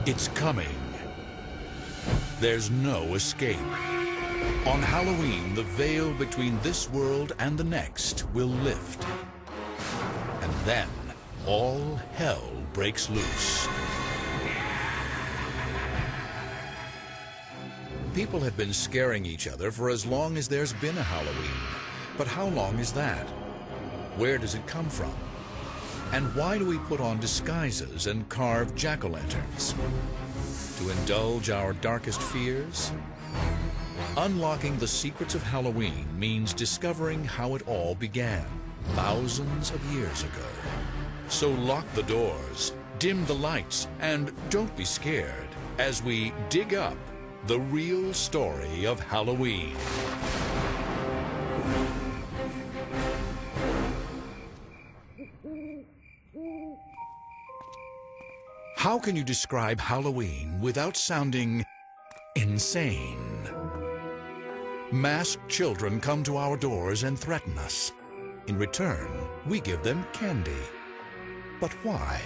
It's coming. There's no escape. On Halloween, the veil between this world and the next will lift. And then, all hell breaks loose. People have been scaring each other for as long as there's been a Halloween. But how long is that? Where does it come from? And why do we put on disguises and carve jack-o'-lanterns? To indulge our darkest fears? Unlocking the secrets of Halloween means discovering how it all began thousands of years ago. So lock the doors, dim the lights, and don't be scared as we dig up the real story of Halloween. How can you describe Halloween without sounding insane? Masked children come to our doors and threaten us. In return, we give them candy. But why?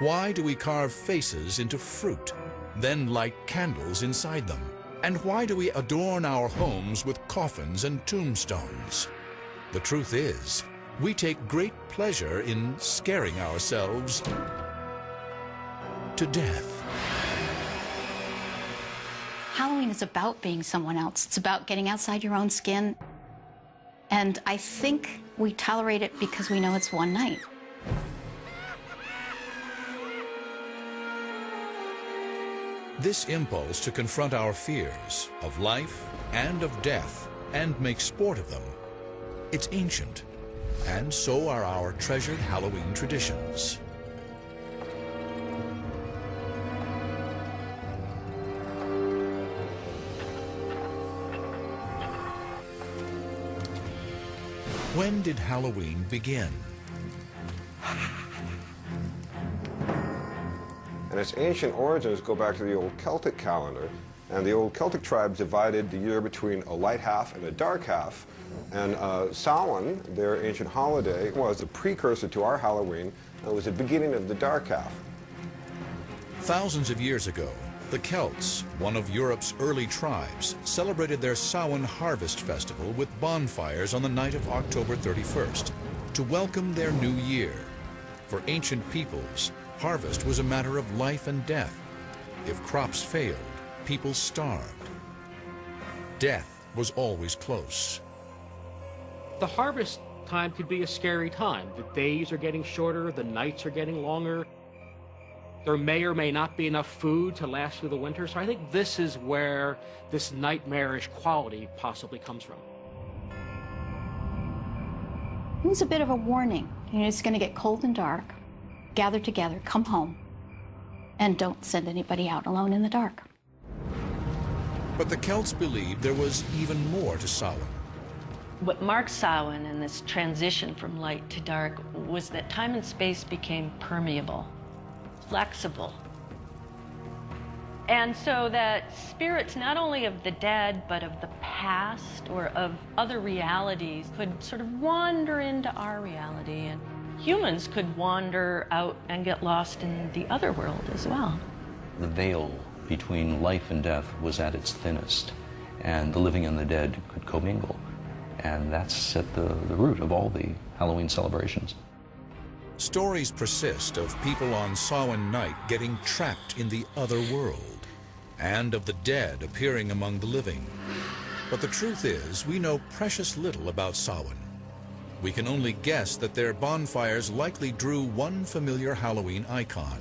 Why do we carve faces into fruit, then light candles inside them? And why do we adorn our homes with coffins and tombstones? The truth is, we take great pleasure in scaring ourselves to death. Halloween is about being someone else. It's about getting outside your own skin. And I think we tolerate it because we know it's one night. This impulse to confront our fears of life and of death and make sport of them, it's ancient. And so are our treasured Halloween traditions. When did Halloween begin? And its ancient origins go back to the old Celtic calendar. And the old Celtic tribes divided the year between a light half and a dark half. And Samhain, their ancient holiday, was a precursor to our Halloween. And it was the beginning of the dark half. Thousands of years ago, the Celts, one of Europe's early tribes, celebrated their Samhain harvest festival with bonfires on the night of October 31st to welcome their new year. For ancient peoples, harvest was a matter of life and death. If crops failed, people starved. Death was always close. The harvest time could be a scary time. The days are getting shorter, the nights are getting longer. There may or may not be enough food to last through the winter. So I think this is where this nightmarish quality possibly comes from. It's a bit of a warning. You know, it's going to get cold and dark. Gather together, come home, and don't send anybody out alone in the dark. But the Celts believed there was even more to Samhain. What marked Samhain and this transition from light to dark was that time and space became permeable, flexible. And so that spirits not only of the dead, but of the past or of other realities could sort of wander into our reality, and humans could wander out and get lost in the other world as well. The veil between life and death was at its thinnest, and the living and the dead could commingle. And that's at the root of all the Halloween celebrations. Stories persist of people on Samhain night getting trapped in the other world, and of the dead appearing among the living. But the truth is, we know precious little about Samhain. We can only guess that their bonfires likely drew one familiar Halloween icon,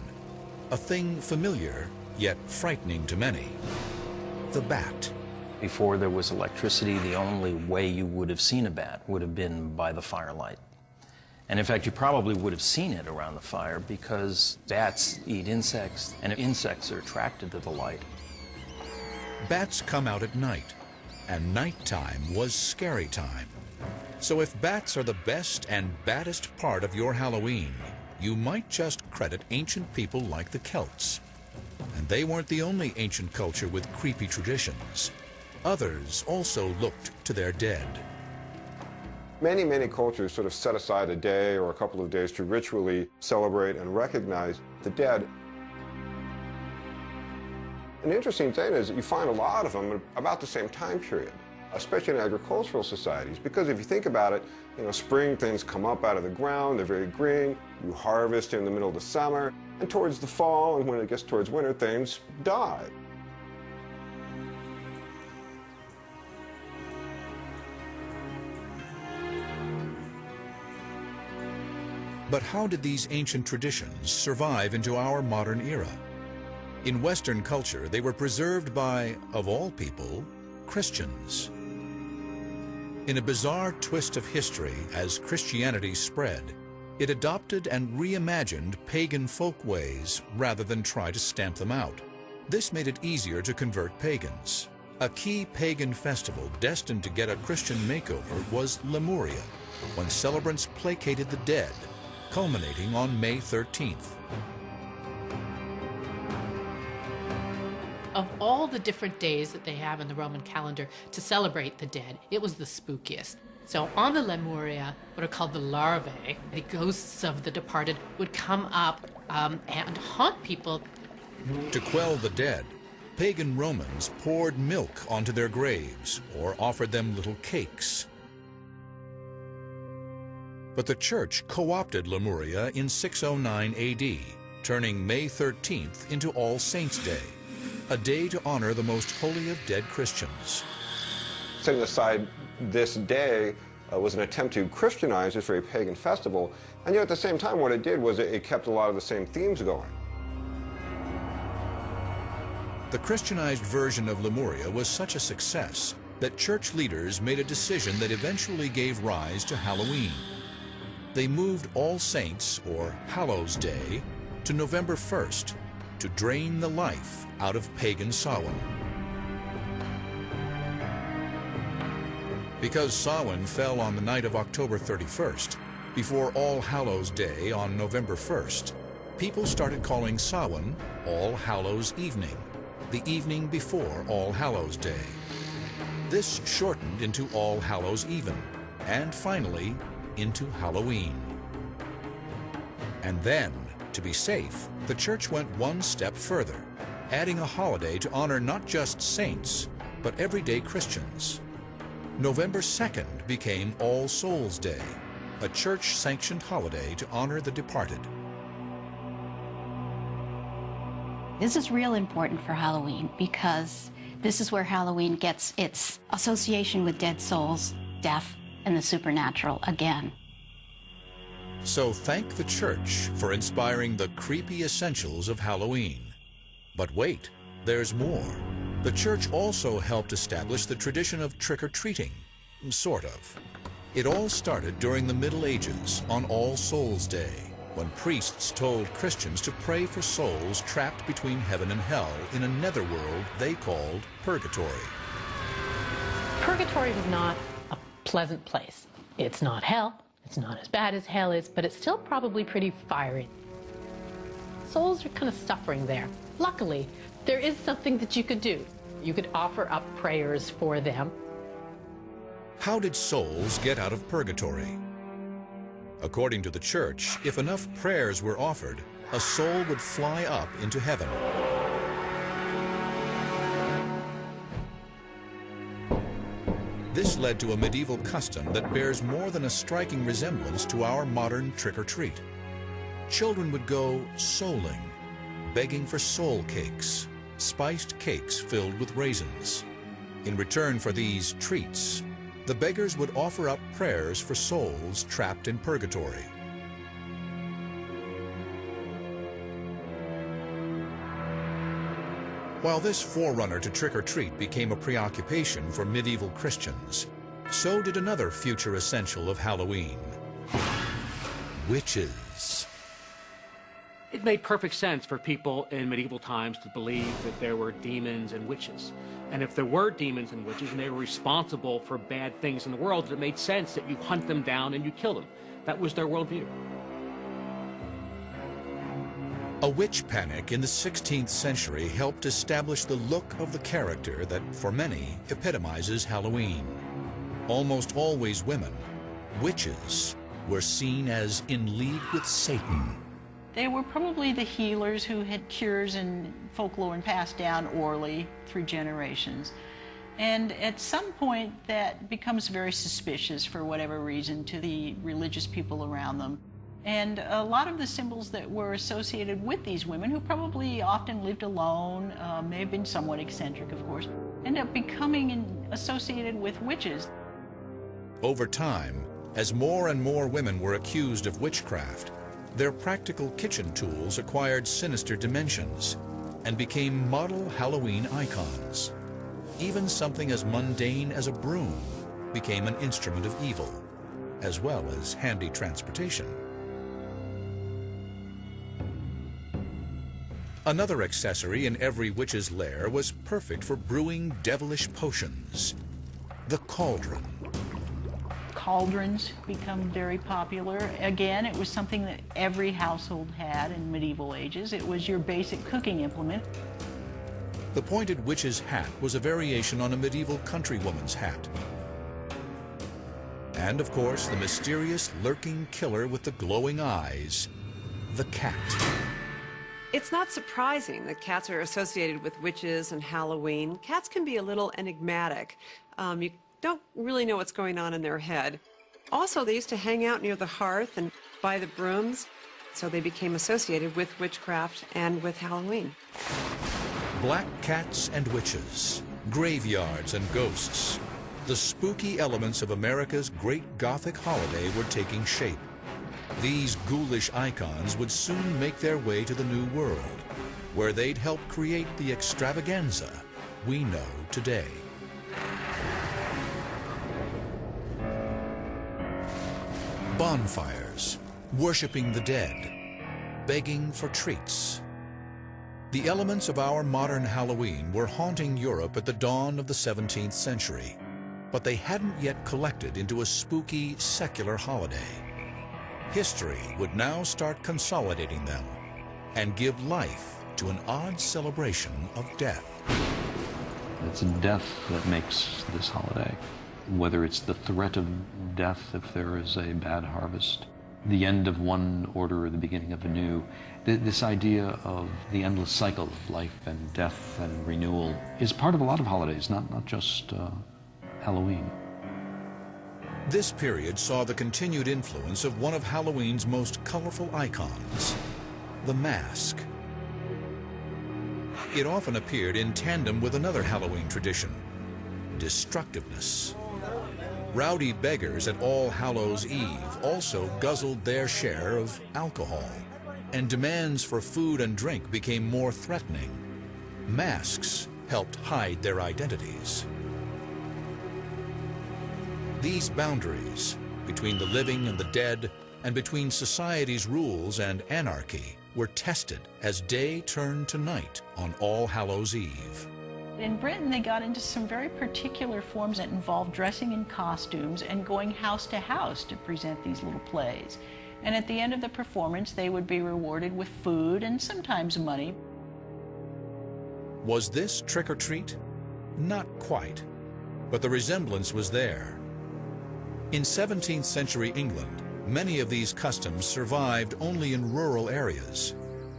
a thing familiar yet frightening to many: the bat. Before there was electricity, the only way you would have seen a bat would have been by the firelight. And in fact, you probably would have seen it around the fire because bats eat insects, and insects are attracted to the light. Bats come out at night, and nighttime was scary time. So if bats are the best and baddest part of your Halloween, you might just credit ancient people like the Celts. And they weren't the only ancient culture with creepy traditions. Others also looked to their dead. Many, many cultures sort of set aside a day or a couple of days to ritually celebrate and recognize the dead. An interesting thing is that you find a lot of them at about the same time period, especially in agricultural societies, because if you think about it, spring things come up out of the ground, they're very green, you harvest in the middle of the summer, and towards the fall and when it gets towards winter, things die. But how did these ancient traditions survive into our modern era? In Western culture, they were preserved by, of all people, Christians. In a bizarre twist of history, as Christianity spread, it adopted and reimagined pagan folkways rather than try to stamp them out. This made it easier to convert pagans. A key pagan festival destined to get a Christian makeover was Lemuria, when celebrants placated the dead, culminating on May 13th. Of all the different days that they have in the Roman calendar to celebrate the dead, it was the spookiest. So on the Lemuria, what are called the larvae, the ghosts of the departed, would come up and haunt people. To quell the dead, pagan Romans poured milk onto their graves or offered them little cakes. But the Church co-opted Lemuria in 609 AD, turning May 13th into All Saints' Day, a day to honor the most holy of dead Christians. Setting aside this day was an attempt to Christianize this very pagan festival, and yet at the same time what it did was it kept a lot of the same themes going. The Christianized version of Lemuria was such a success that church leaders made a decision that eventually gave rise to Halloween. They moved All Saints, or Hallows Day, to November 1st to drain the life out of pagan Samhain. Because Samhain fell on the night of October 31st, before All Hallows Day on November 1st, people started calling Samhain All Hallows Evening, the evening before All Hallows Day. This shortened into All Hallows Even, and finally into Halloween. And then, to be safe, the Church went one step further, adding a holiday to honor not just saints, but everyday Christians. November 2nd became All Souls Day, a church-sanctioned holiday to honor the departed. This is real important for Halloween because this is where Halloween gets its association with dead souls, death, and the supernatural again. So thank the Church for inspiring the creepy essentials of Halloween. But wait, there's more. The Church also helped establish the tradition of trick-or-treating, sort of. It all started during the Middle Ages on All Souls Day, when priests told Christians to pray for souls trapped between heaven and hell in a netherworld they called purgatory. Purgatory was not a pleasant place. It's not hell. It's not as bad as hell is, but it's still probably pretty fiery. Souls are kind of suffering there. Luckily, there is something that you could do. You could offer up prayers for them. How did souls get out of purgatory? According to the Church, if enough prayers were offered, a soul would fly up into heaven. This led to a medieval custom that bears more than a striking resemblance to our modern trick-or-treat. Children would go souling, begging for soul cakes, spiced cakes filled with raisins. In return for these treats, the beggars would offer up prayers for souls trapped in purgatory. While this forerunner to trick-or-treat became a preoccupation for medieval Christians, so did another future essential of Halloween: witches. It made perfect sense for people in medieval times to believe that there were demons and witches. And if there were demons and witches and they were responsible for bad things in the world, it made sense that you hunt them down and you kill them. That was their worldview. A witch panic in the 16th century helped establish the look of the character that, for many, epitomizes Halloween. Almost always women, witches were seen as in league with Satan. They were probably the healers who had cures and folklore and passed down orally through generations. And at some point, that becomes very suspicious for whatever reason to the religious people around them. And a lot of the symbols that were associated with these women, who probably often lived alone, may have been somewhat eccentric, of course, end up becoming associated with witches. Over time, as more and more women were accused of witchcraft, their practical kitchen tools acquired sinister dimensions and became model Halloween icons. Even something as mundane as a broom became an instrument of evil, as well as handy transportation. Another accessory in every witch's lair was perfect for brewing devilish potions: the cauldron. Cauldrons become very popular. Again, it was something that every household had in medieval ages. It was your basic cooking implement. The pointed witch's hat was a variation on a medieval countrywoman's hat. And of course, the mysterious lurking killer with the glowing eyes, the cat. It's not surprising that cats are associated with witches and Halloween. Cats can be a little enigmatic. You don't really know what's going on in their head. Also, they used to hang out near the hearth and by the brooms, so they became associated with witchcraft and with Halloween. Black cats and witches, graveyards and ghosts. The spooky elements of America's great Gothic holiday were taking shape. These ghoulish icons would soon make their way to the New World, where they'd help create the extravaganza we know today. Bonfires, worshiping the dead, begging for treats. The elements of our modern Halloween were haunting Europe at the dawn of the 17th century, but they hadn't yet collected into a spooky, secular holiday. History would now start consolidating them and give life to an odd celebration of death. It's death that makes this holiday. Whether it's the threat of death if there is a bad harvest, the end of one order or the beginning of a new, this idea of the endless cycle of life and death and renewal is part of a lot of holidays, not just Halloween. This period saw the continued influence of one of Halloween's most colorful icons, the mask. It often appeared in tandem with another Halloween tradition, destructiveness. Rowdy beggars at All Hallows' Eve also guzzled their share of alcohol, and demands for food and drink became more threatening. Masks helped hide their identities. These boundaries between the living and the dead, and between society's rules and anarchy, were tested as day turned to night on All Hallows' Eve. In Britain, they got into some very particular forms that involved dressing in costumes and going house to house to present these little plays. And at the end of the performance, they would be rewarded with food and sometimes money. Was this trick or treat? Not quite, but the resemblance was there. In 17th century England, many of these customs survived only in rural areas,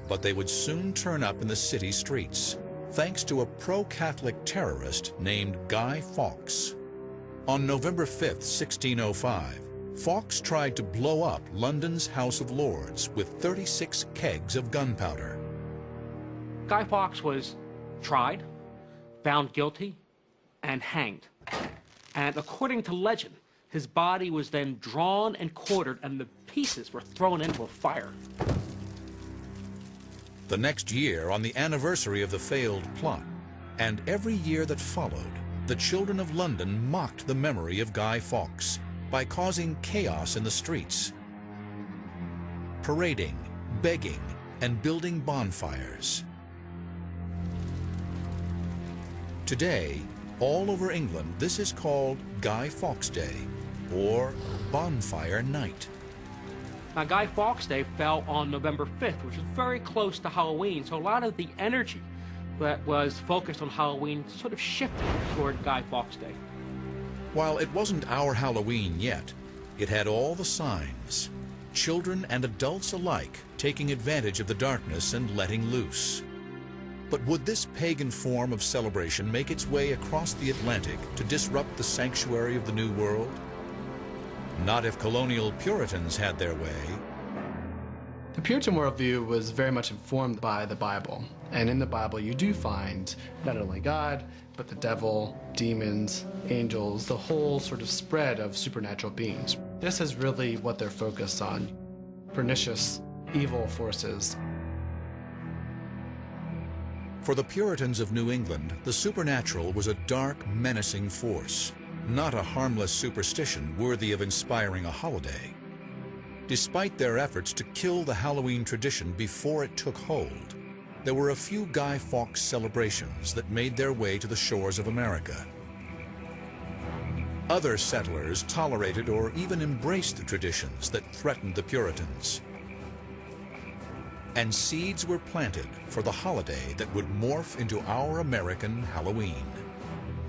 but they would soon turn up in the city streets, thanks to a pro-Catholic terrorist named Guy Fawkes. On November 5th, 1605, Fawkes tried to blow up London's House of Lords with 36 kegs of gunpowder. Guy Fawkes was tried, found guilty, and hanged. And according to legend, his body was then drawn and quartered, and the pieces were thrown into a fire. The next year, on the anniversary of the failed plot, and every year that followed, the children of London mocked the memory of Guy Fawkes by causing chaos in the streets, parading, begging, and building bonfires. Today, all over England, this is called Guy Fawkes Day, or Bonfire Night. Now, Guy Fawkes Day fell on November 5th, which is very close to Halloween, so a lot of the energy that was focused on Halloween sort of shifted toward Guy Fawkes Day. While it wasn't our Halloween yet, It had all the signs. Children and adults alike taking advantage of the darkness and letting loose. But would this pagan form of celebration make its way across the Atlantic to disrupt the sanctuary of the New World? Not if colonial Puritans had their way. The Puritan worldview was very much informed by the Bible. And in the Bible, you do find not only God, but the devil, demons, angels, the whole sort of spread of supernatural beings. This is really what they're focused on: pernicious, evil forces. For the Puritans of New England, the supernatural was a dark, menacing force, not a harmless superstition worthy of inspiring a holiday. Despite their efforts to kill the Halloween tradition before it took hold, there were a few Guy Fawkes celebrations that made their way to the shores of America. Other settlers tolerated or even embraced the traditions that threatened the Puritans. And seeds were planted for the holiday that would morph into our American Halloween.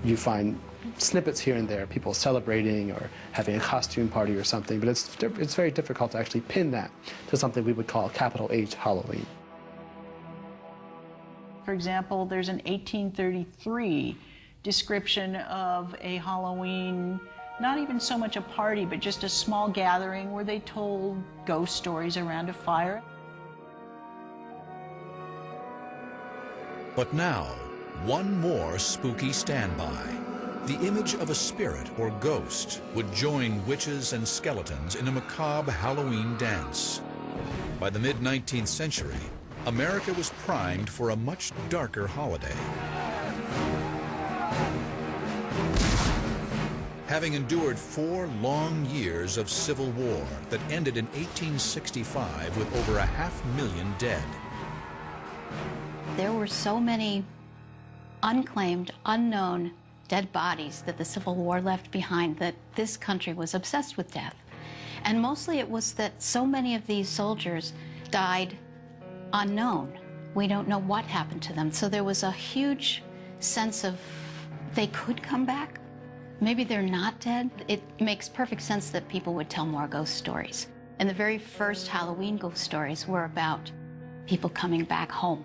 You find snippets here and there, people celebrating or having a costume party or something, but it's very difficult to actually pin that to something we would call capital H Halloween. For example, there's an 1833 description of a Halloween, not even so much a party, but just a small gathering where they told ghost stories around a fire. But now, one more spooky standby. The image of a spirit or ghost would join witches and skeletons in a macabre Halloween dance. By the mid-19th century, America was primed for a much darker holiday. Having endured 4 long years of civil war that ended in 1865 with over 500,000 dead. There were so many unclaimed, unknown dead bodies that the Civil War left behind that this country was obsessed with death. And mostly it was that so many of these soldiers died unknown. We don't know what happened to them. So there was a huge sense of they could come back. Maybe they're not dead. It makes perfect sense that people would tell more ghost stories. And the very first Halloween ghost stories were about people coming back home.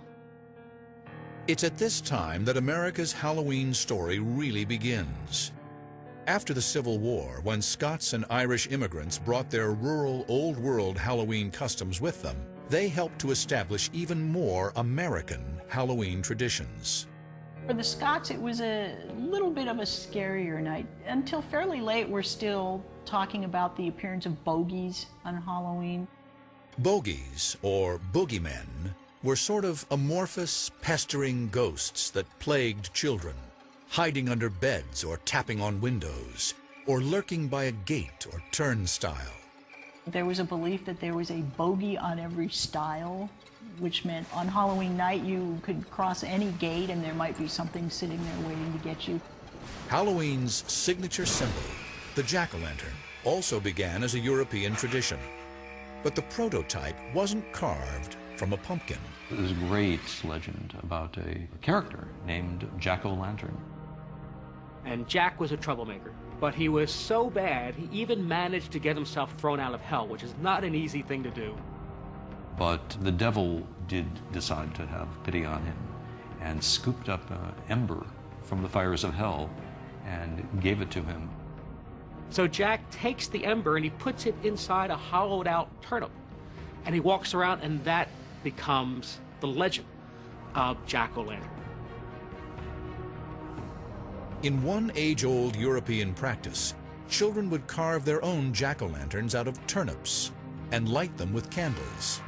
It's at this time that America's Halloween story really begins. After the Civil War, when Scots and Irish immigrants brought their rural Old World Halloween customs with them, they helped to establish even more American Halloween traditions. For the Scots, it was a little bit of a scarier night. Until fairly late, we're still talking about the appearance of bogies on Halloween. Bogies, or boogeymen, were sort of amorphous, pestering ghosts that plagued children, hiding under beds or tapping on windows, or lurking by a gate or turnstile. There was a belief that there was a bogey on every stile, which meant on Halloween night you could cross any gate and there might be something sitting there waiting to get you. Halloween's signature symbol, the jack-o'-lantern, also began as a European tradition. But the prototype wasn't carved from a pumpkin. There's a great legend about a character named Jack-o'-lantern. And Jack was a troublemaker, but he was so bad he even managed to get himself thrown out of hell, which is not an easy thing to do. But the devil did decide to have pity on him and scooped up an ember from the fires of hell and gave it to him. So Jack takes the ember and he puts it inside a hollowed out turnip. And he walks around, and that becomes the legend of Jack-o'-lantern. In one age-old European practice, children would carve their own jack-o'-lanterns out of turnips and light them with candles.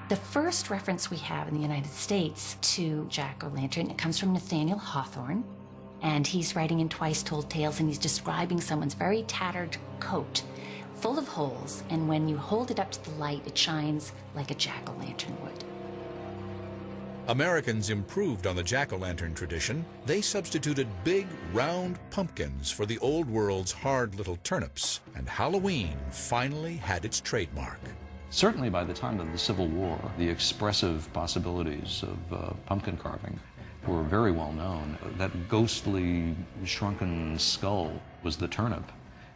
The first reference we have in the United States to Jack-o'-lantern, it comes from Nathaniel Hawthorne, and he's writing in Twice Told Tales, and he's describing someone's very tattered coat full of holes, and when you hold it up to the light, it shines like a jack-o'-lantern would. Americans improved on the jack-o'-lantern tradition. They substituted big, round pumpkins for the old world's hard little turnips, and Halloween finally had its trademark. Certainly by the time of the Civil War, the expressive possibilities of pumpkin carving were very well known. That ghostly, shrunken skull was the turnip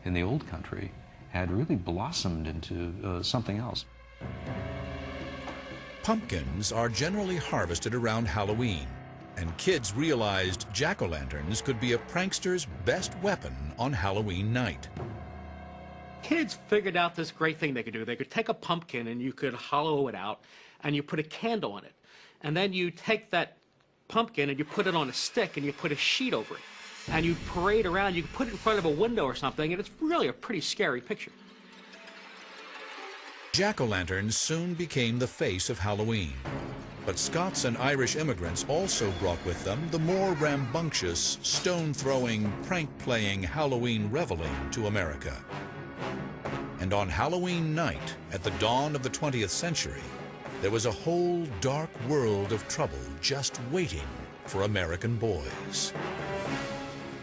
in the old country, had really blossomed into something else. Pumpkins are generally harvested around Halloween, and kids realized jack-o'-lanterns could be a prankster's best weapon on Halloween night. Kids figured out this great thing they could do. They could take a pumpkin and you could hollow it out and you put a candle on it. And then you take that pumpkin and you put it on a stick and you put a sheet over it. And you parade around, you can put it in front of a window or something, and it's really a pretty scary picture. Jack-o'-lanterns soon became the face of Halloween. But Scots and Irish immigrants also brought with them the more rambunctious, stone-throwing, prank-playing Halloween reveling to America. And on Halloween night, at the dawn of the 20th century, there was a whole dark world of trouble just waiting for American boys.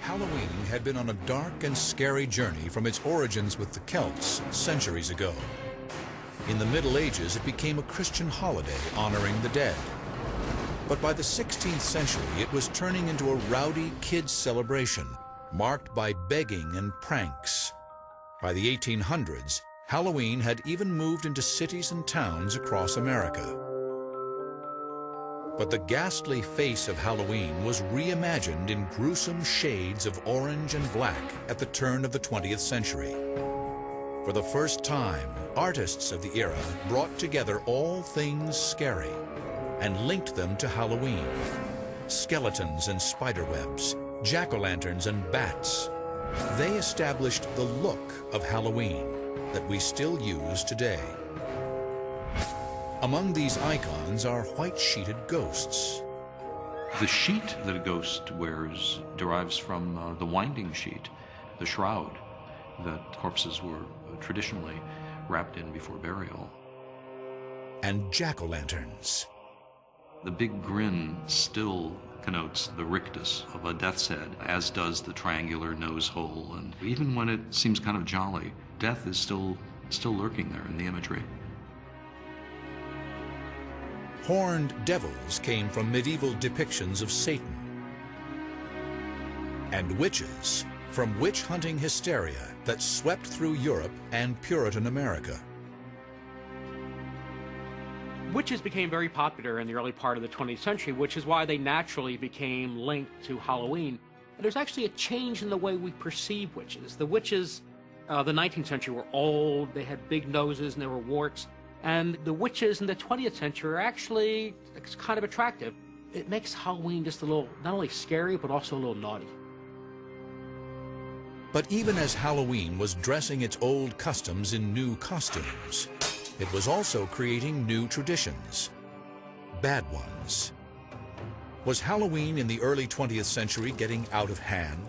Halloween had been on a dark and scary journey from its origins with the Celts centuries ago. In the Middle Ages, it became a Christian holiday honoring the dead. But by the 16th century, it was turning into a rowdy kids' celebration, marked by begging and pranks. By the 1800s, Halloween had even moved into cities and towns across America. But the ghastly face of Halloween was reimagined in gruesome shades of orange and black at the turn of the 20th century. For the first time, artists of the era brought together all things scary and linked them to Halloween. Skeletons and spiderwebs, jack-o'-lanterns and bats. They established the look of Halloween that we still use today. Among these icons are white-sheeted ghosts. The sheet that a ghost wears derives from the winding sheet, the shroud that corpses were traditionally wrapped in before burial. And jack-o'-lanterns. The big grin still connotes the rictus of a death's head, as does the triangular nose hole. And even when it seems kind of jolly, death is still lurking there in the imagery. Horned devils came from medieval depictions of Satan. And witches from witch-hunting hysteria that swept through Europe and Puritan America. Witches became very popular in the early part of the 20th century, which is why they naturally became linked to Halloween. And there's actually a change in the way we perceive witches. The witches of the 19th century were old, they had big noses, and there were warts. And the witches in the 20th century are actually kind of attractive. It makes Halloween just a little, not only scary, but also a little naughty. But even as Halloween was dressing its old customs in new costumes, it was also creating new traditions, bad ones. Was Halloween in the early 20th century getting out of hand?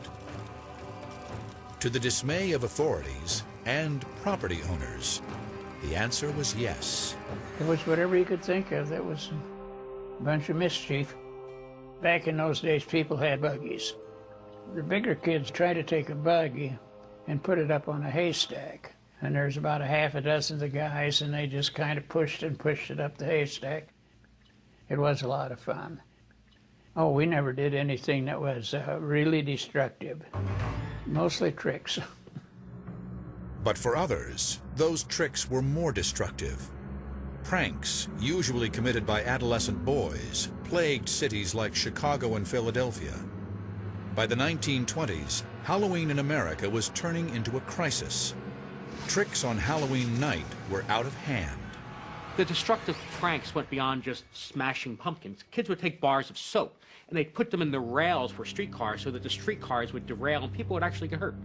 To the dismay of authorities and property owners, the answer was yes. It was whatever you could think of. That was a bunch of mischief. Back in those days, people had buggies. The bigger kids tried to take a buggy and put it up on a haystack. And there's about a half a dozen of the guys, and they just kind of pushed it up the haystack. It was a lot of fun. Oh, we never did anything that was really destructive. Mostly tricks. But for others, those tricks were more destructive. Pranks, usually committed by adolescent boys, plagued cities like Chicago and Philadelphia. By the 1920s, Halloween in America was turning into a crisis. Tricks on Halloween night were out of hand. The destructive pranks went beyond just smashing pumpkins. Kids would take bars of soap and they'd put them in the rails for streetcars so that the streetcars would derail and people would actually get hurt.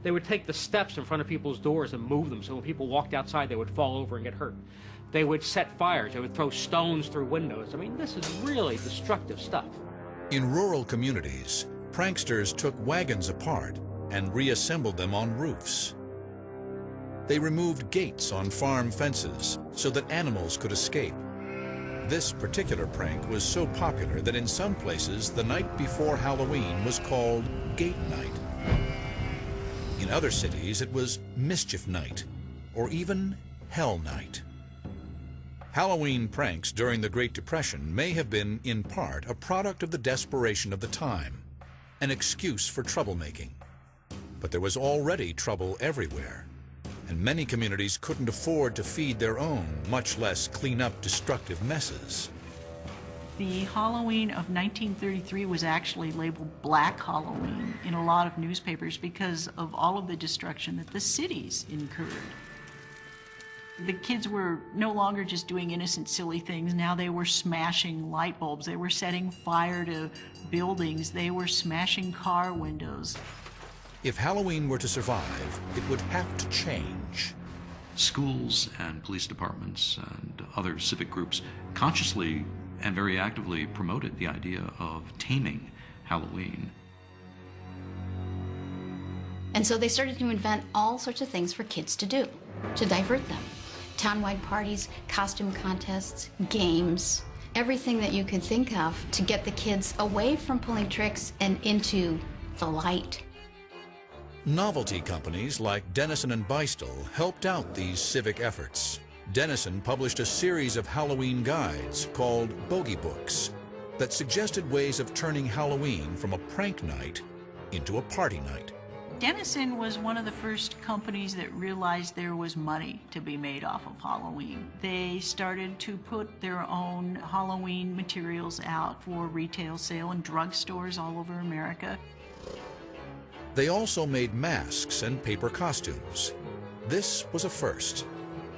They would take the steps in front of people's doors and move them so when people walked outside they would fall over and get hurt. They would set fires. They would throw stones through windows. I mean, this is really destructive stuff. In rural communities, pranksters took wagons apart and reassembled them on roofs. They removed gates on farm fences so that animals could escape. This particular prank was so popular that in some places the night before Halloween was called Gate Night. In other cities it was Mischief Night or even Hell Night. Halloween pranks during the Great Depression may have been, in part, a product of the desperation of the time, an excuse for troublemaking. But there was already trouble everywhere. and many communities couldn't afford to feed their own, much less clean up destructive messes. The Halloween of 1933 was actually labeled Black Halloween in a lot of newspapers because of all of the destruction that the cities incurred. The kids were no longer just doing innocent, silly things. Now they were smashing light bulbs. They were setting fire to buildings. They were smashing car windows. If Halloween were to survive, it would have to change. Schools and police departments and other civic groups consciously and very actively promoted the idea of taming Halloween. And so they started to invent all sorts of things for kids to do, to divert them. Townwide parties, costume contests, games, everything that you could think of to get the kids away from pulling tricks and into the light. Novelty companies like Dennison and Beistel helped out these civic efforts. Dennison published a series of Halloween guides called Bogey Books that suggested ways of turning Halloween from a prank night into a party night. Dennison was one of the first companies that realized there was money to be made off of Halloween. They started to put their own Halloween materials out for retail sale in drugstores all over America. They also made masks and paper costumes. This was a first.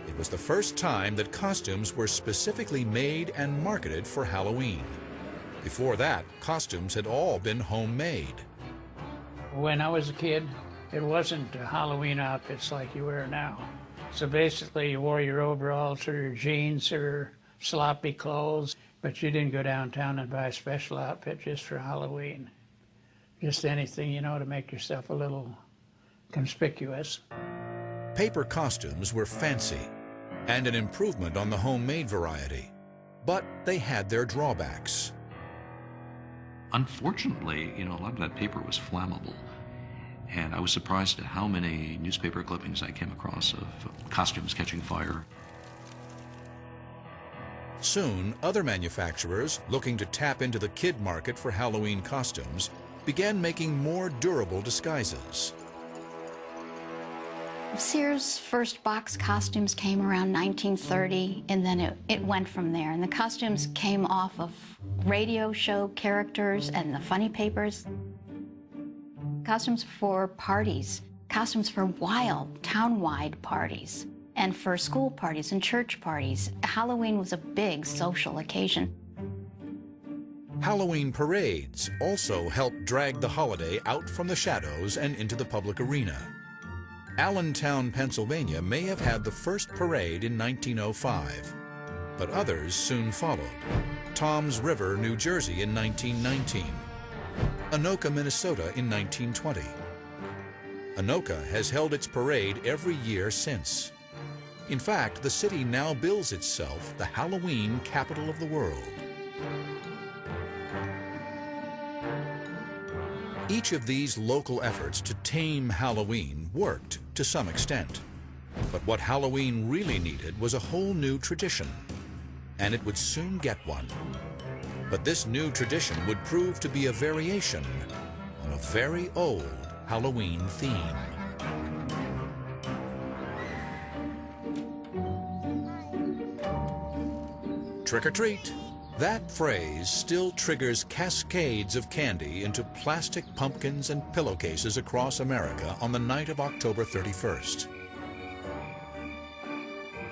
It was the first time that costumes were specifically made and marketed for Halloween. Before that, costumes had all been homemade. When I was a kid, it wasn't Halloween outfits like you wear now. So basically, you wore your overalls or your jeans or sloppy clothes, but you didn't go downtown and buy a special outfit just for Halloween. Just anything, you know, to make yourself a little conspicuous. Paper costumes were fancy and an improvement on the homemade variety, but they had their drawbacks. Unfortunately, a lot of that paper was flammable, and I was surprised at how many newspaper clippings I came across of costumes catching fire. Soon, other manufacturers, looking to tap into the kid market for Halloween costumes, began making more durable disguises. Sears' first box costumes came around 1930, and then it went from there. And the costumes came off of radio show characters and the funny papers. Costumes for parties, costumes for wild, town-wide parties, and for school parties and church parties. Halloween was a big social occasion. Halloween parades also helped drag the holiday out from the shadows and into the public arena. Allentown, Pennsylvania may have had the first parade in 1905, but others soon followed. Toms River, New Jersey in 1919. Anoka, Minnesota in 1920. Anoka has held its parade every year since. In fact, the city now bills itself the Halloween capital of the world. Each of these local efforts to tame Halloween worked to some extent. But what Halloween really needed was a whole new tradition, and it would soon get one. But this new tradition would prove to be a variation on a very old Halloween theme. Trick or treat. That phrase still triggers cascades of candy into plastic pumpkins and pillowcases across America on the night of October 31st.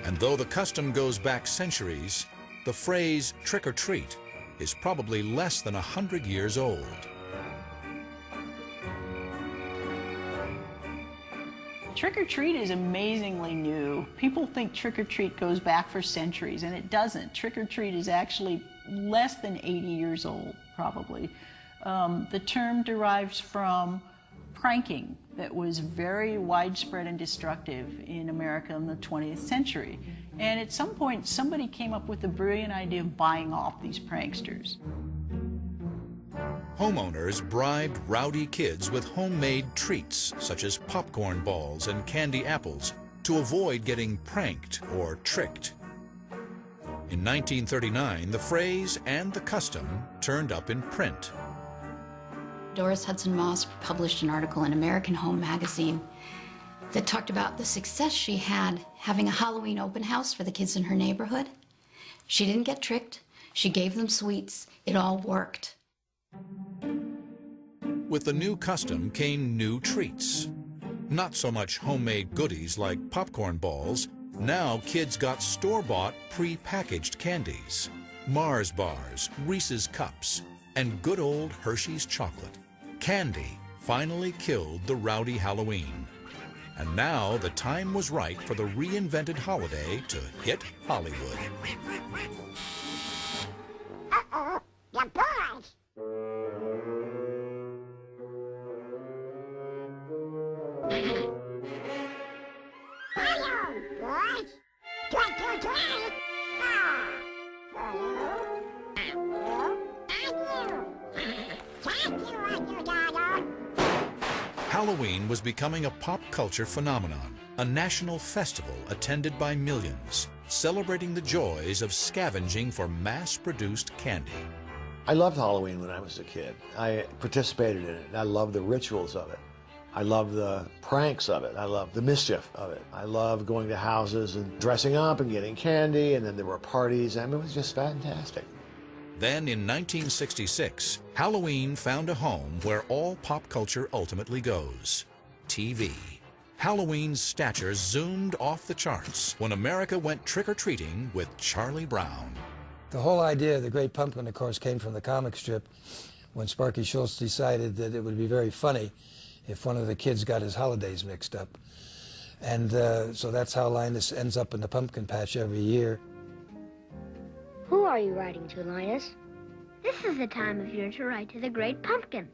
And though the custom goes back centuries, the phrase trick or treat is probably less than 100 years old. Trick or treat is amazingly new. People think trick or treat goes back for centuries, and it doesn't. Trick or treat is actually less than 80 years old, probably. The term derives from pranking that was very widespread and destructive in America in the 20th century. And at some point, somebody came up with the brilliant idea of buying off these pranksters. Homeowners bribed rowdy kids with homemade treats, such as popcorn balls and candy apples, to avoid getting pranked or tricked. In 1939, the phrase and the custom turned up in print. Doris Hudson Moss published an article in American Home magazine that talked about the success she had having a Halloween open house for the kids in her neighborhood. She didn't get tricked. She gave them sweets. It all worked. With the new custom came new treats. Not so much homemade goodies like popcorn balls. Now kids got store-bought, pre-packaged candies. Mars bars, Reese's cups, and good old Hershey's chocolate. Candy finally killed the rowdy Halloween. And now the time was right for the reinvented holiday to hit Hollywood. Uh-oh, the boys! Hello, boys! Trick or treat! Ah! Hello, and you, and you! Thank you, and you, Donald! Halloween was becoming a pop culture phenomenon, a national festival attended by millions, celebrating the joys of scavenging for mass-produced candy. I loved Halloween when I was a kid. I participated in it. I loved the rituals of it. I loved the pranks of it. I loved the mischief of it. I loved going to houses and dressing up and getting candy, and then there were parties. I mean, it was just fantastic. Then in 1966, Halloween found a home where all pop culture ultimately goes: TV. Halloween's stature zoomed off the charts when America went trick-or-treating with Charlie Brown. The whole idea of the Great Pumpkin, of course, came from the comic strip when Sparky Schultz decided that it would be very funny if one of the kids got his holidays mixed up. And so that's how Linus ends up in the pumpkin patch every year. Who are you writing to, Linus? This is the time of year to write to the Great Pumpkin.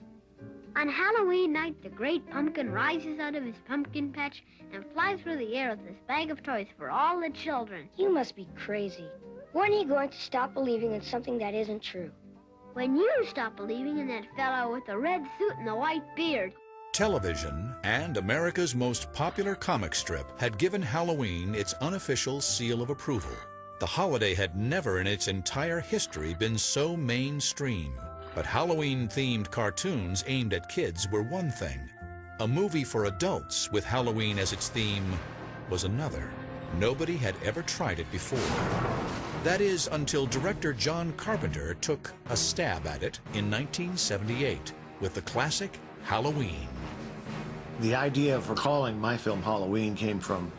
On Halloween night, the Great Pumpkin rises out of his pumpkin patch and flies through the air with this bag of toys for all the children. You must be crazy. When are you going to stop believing in something that isn't true? When you stop believing in that fellow with the red suit and the white beard. Television and America's most popular comic strip had given Halloween its unofficial seal of approval. The holiday had never in its entire history been so mainstream. But Halloween-themed cartoons aimed at kids were one thing. A movie for adults with Halloween as its theme was another. Nobody had ever tried it before. That is, until director John Carpenter took a stab at it in 1978 with the classic Halloween. The idea for calling my film Halloween came from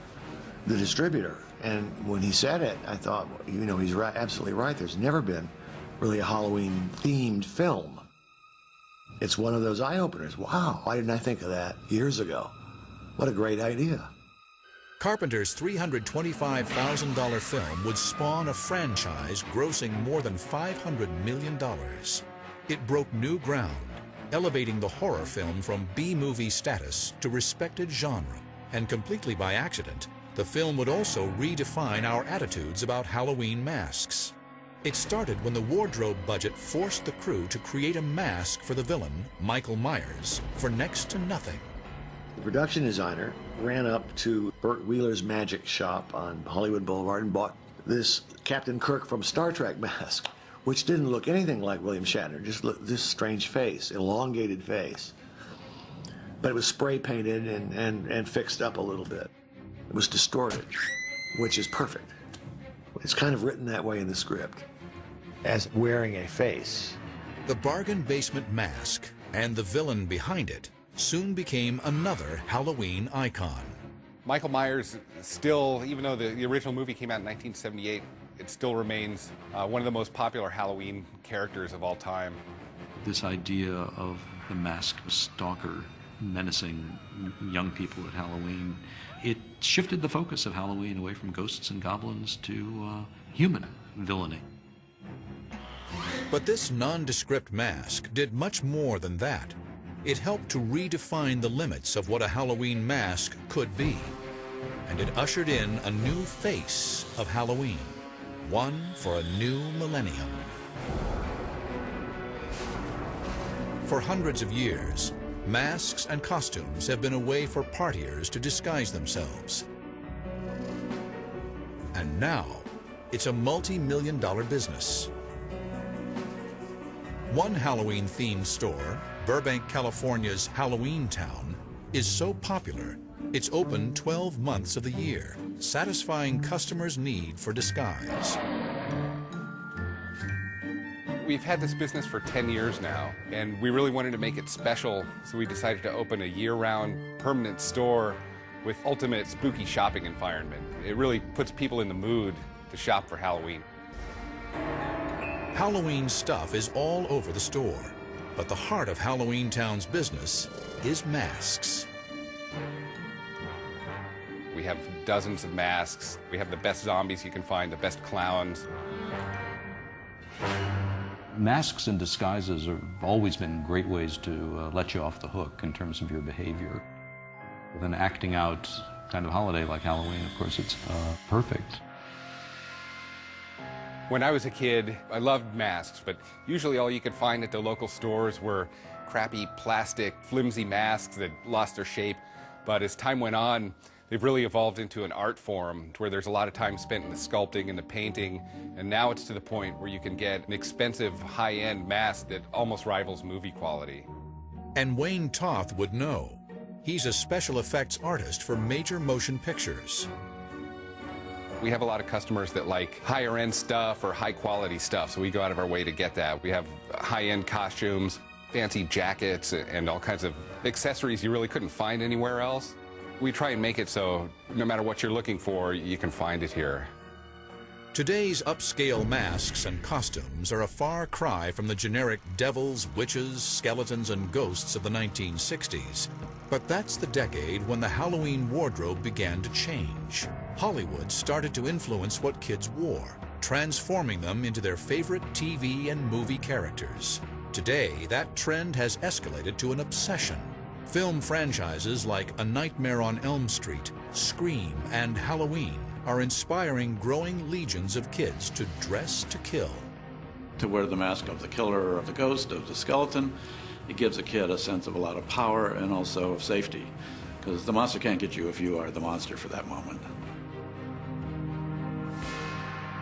the distributor. And when he said it, I thought, you know, he's right, absolutely right. There's never been really a Halloween-themed film. It's one of those eye-openers. Wow, why didn't I think of that years ago? What a great idea. Carpenter's $325,000 film would spawn a franchise grossing more than $500 million. It broke new ground, elevating the horror film from B-movie status to respected genre. And completely by accident, the film would also redefine our attitudes about Halloween masks. It started when the wardrobe budget forced the crew to create a mask for the villain, Michael Myers, for next to nothing. The production designer ran up to Burt Wheeler's magic shop on Hollywood Boulevard and bought this Captain Kirk from Star Trek mask, which didn't look anything like William Shatner, just looked this strange face, elongated face. But it was spray painted and fixed up a little bit. It was distorted, which is perfect. It's kind of written that way in the script, as wearing a face. The bargain basement mask and the villain behind it soon became another Halloween icon. Michael Myers still, even though the original movie came out in 1978, it still remains one of the most popular Halloween characters of all time. This idea of the masked stalker menacing young people at Halloween, it shifted the focus of Halloween away from ghosts and goblins to human villainy. But this nondescript mask did much more than that. It helped to redefine the limits of what a Halloween mask could be. And it ushered in a new face of Halloween, one for a new millennium. For hundreds of years, masks and costumes have been a way for partiers to disguise themselves. And now, it's a multi-million-dollar business. One Halloween-themed store, Burbank, California's Halloween Town, is so popular It's open 12 months of the year, satisfying customers' need for disguise. We've had this business for 10 years now, and we really wanted to make it special, so we decided to open a year-round permanent store with ultimate spooky shopping environment. It really puts people in the mood to shop for Halloween. Halloween stuff is all over the store, but the heart of Halloween Town's business is masks. We have dozens of masks. We have the best zombies you can find, the best clowns. Masks and disguises have always been great ways to let you off the hook in terms of your behavior. With an acting out kind of holiday like Halloween, of course, it's perfect. When I was a kid, I loved masks, but usually all you could find at the local stores were crappy plastic, flimsy masks that lost their shape. But as time went on, they've really evolved into an art form where there's a lot of time spent in the sculpting and the painting, and now it's to the point where you can get an expensive, high-end mask that almost rivals movie quality. And Wayne Toth would know. He's a special effects artist for major motion pictures. We have a lot of customers that like higher-end stuff or high-quality stuff, so we go out of our way to get that. We have high-end costumes, fancy jackets, and all kinds of accessories you really couldn't find anywhere else. We try and make it so no matter what you're looking for, you can find it here. Today's upscale masks and costumes are a far cry from the generic devils, witches, skeletons, and ghosts of the 1960s. But that's the decade when the Halloween wardrobe began to change. Hollywood started to influence what kids wore, transforming them into their favorite TV and movie characters. Today, that trend has escalated to an obsession. Film franchises like A Nightmare on Elm Street, Scream, and Halloween are inspiring growing legions of kids to dress to kill. To wear the mask of the killer or of the ghost, of the skeleton, it gives a kid a sense of a lot of power and also of safety, because the monster can't get you if you are the monster for that moment.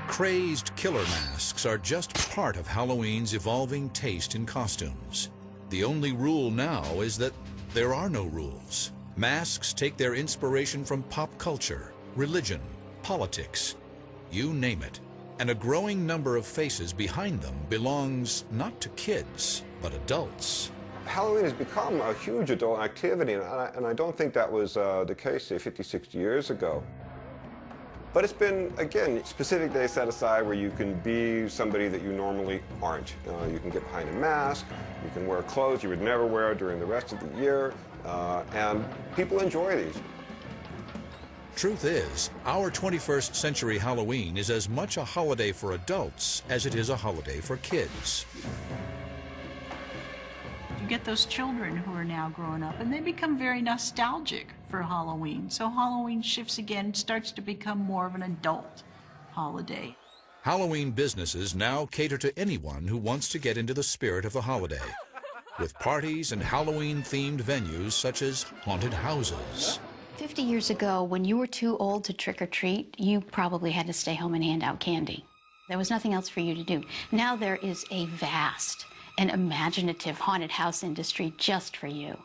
Crazed killer masks are just part of Halloween's evolving taste in costumes. The only rule now is that there are no rules. Masks take their inspiration from pop culture, religion, politics, you name it. And a growing number of faces behind them belongs not to kids, but adults. Halloween has become a huge adult activity, and I don't think that was the case, say, 50, 60 years ago. But it's been, again, specific days set aside where you can be somebody that you normally aren't. You can get behind a mask, you can wear clothes you would never wear during the rest of the year, and people enjoy these. Truth is, our 21st century Halloween is as much a holiday for adults as it is a holiday for kids. You get those children who are now growing up, and they become very nostalgic for Halloween. So Halloween shifts again, starts to become more of an adult holiday. Halloween businesses now cater to anyone who wants to get into the spirit of the holiday, with parties and Halloween-themed venues such as haunted houses. 50 years ago, when you were too old to trick or treat, you probably had to stay home and hand out candy. There was nothing else for you to do. Now there is a vast and imaginative haunted house industry just for you.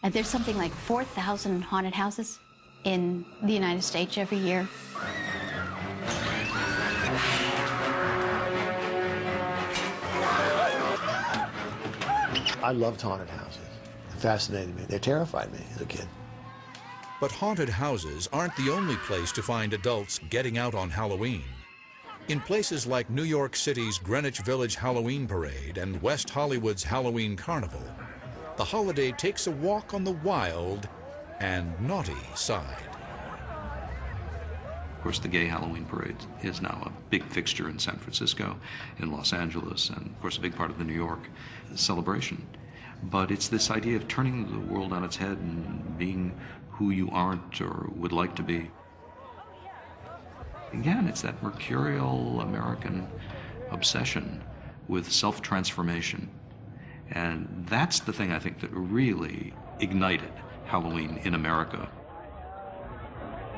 And there's something like 4,000 haunted houses in the United States every year. I loved haunted houses. It fascinated me. They terrified me as a kid. But haunted houses aren't the only place to find adults getting out on Halloween. In places like New York City's Greenwich Village Halloween Parade and West Hollywood's Halloween Carnival, the holiday takes a walk on the wild and naughty side. Of course, the gay Halloween parade is now a big fixture in San Francisco, in Los Angeles, and of course a big part of the New York celebration. But it's this idea of turning the world on its head and being who you aren't or would like to be. Again, it's that mercurial American obsession with self-transformation. And that's the thing I think that really ignited Halloween in America.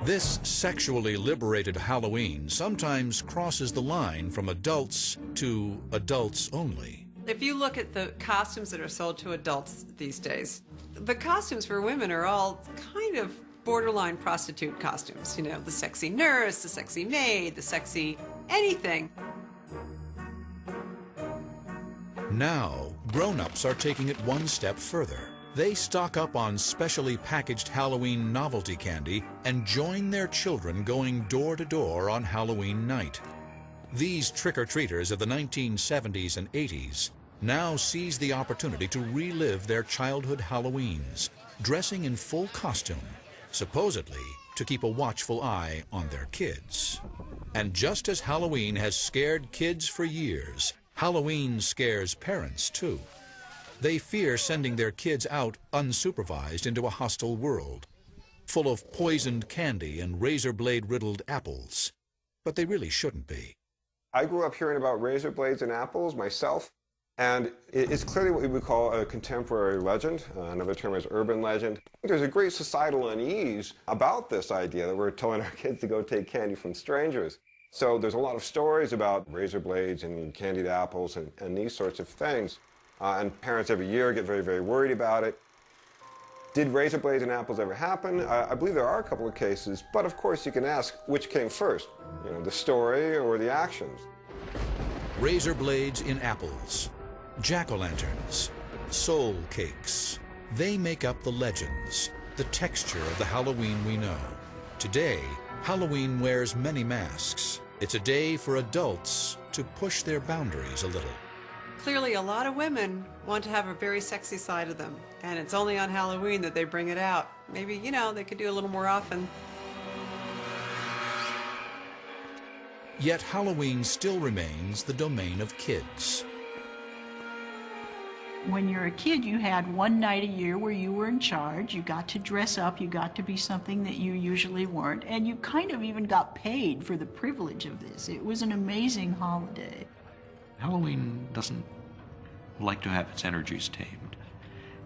This sexually liberated Halloween sometimes crosses the line from adults to adults only. If you look at the costumes that are sold to adults these days, the costumes for women are all kind of borderline prostitute costumes. You know, the sexy nurse, the sexy maid, the sexy anything. Now, grown-ups are taking it one step further. They stock up on specially packaged Halloween novelty candy and join their children going door to door on Halloween night. These trick-or-treaters of the 1970s and 80s now seize the opportunity to relive their childhood Halloweens, dressing in full costume, supposedly to keep a watchful eye on their kids. And just as Halloween has scared kids for years, Halloween scares parents too. They fear sending their kids out unsupervised into a hostile world, full of poisoned candy and razor blade riddled apples. But they really shouldn't be. I grew up hearing about razor blades and apples myself, and it's clearly what we would call a contemporary legend. Another term is urban legend. There's a great societal unease about this idea that we're telling our kids to go take candy from strangers. So there's a lot of stories about razor blades and candied apples and these sorts of things. And parents every year get very, very worried about it. Did razor blades and apples ever happen? I believe there are a couple of cases, but of course you can ask which came first, you know, the story or the actions. Razor blades in apples, jack-o'-lanterns, soul cakes. They make up the legends, the texture of the Halloween we know. Today, Halloween wears many masks. It's a day for adults to push their boundaries a little. Clearly, a lot of women want to have a very sexy side of them, and it's only on Halloween that they bring it out. Maybe, you know, they could do a little more often. Yet Halloween still remains the domain of kids. When you're a kid, you had one night a year where you were in charge. You got to dress up. You got to be something that you usually weren't. And you kind of even got paid for the privilege of this. It was an amazing holiday. Halloween doesn't like to have its energies tamed.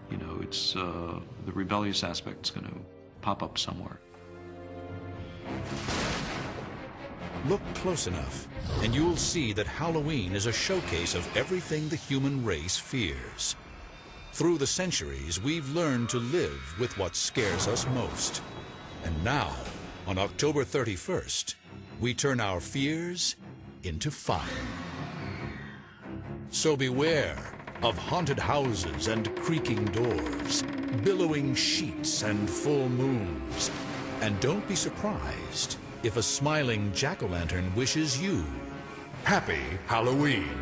You know, it's the rebellious aspect's going to pop up somewhere. Look close enough, and you'll see that Halloween is a showcase of everything the human race fears. Through the centuries, we've learned to live with what scares us most. And now, on October 31st, we turn our fears into fun. So beware of haunted houses and creaking doors, billowing sheets and full moons. And don't be surprised if a smiling jack-o'-lantern wishes you Happy Halloween.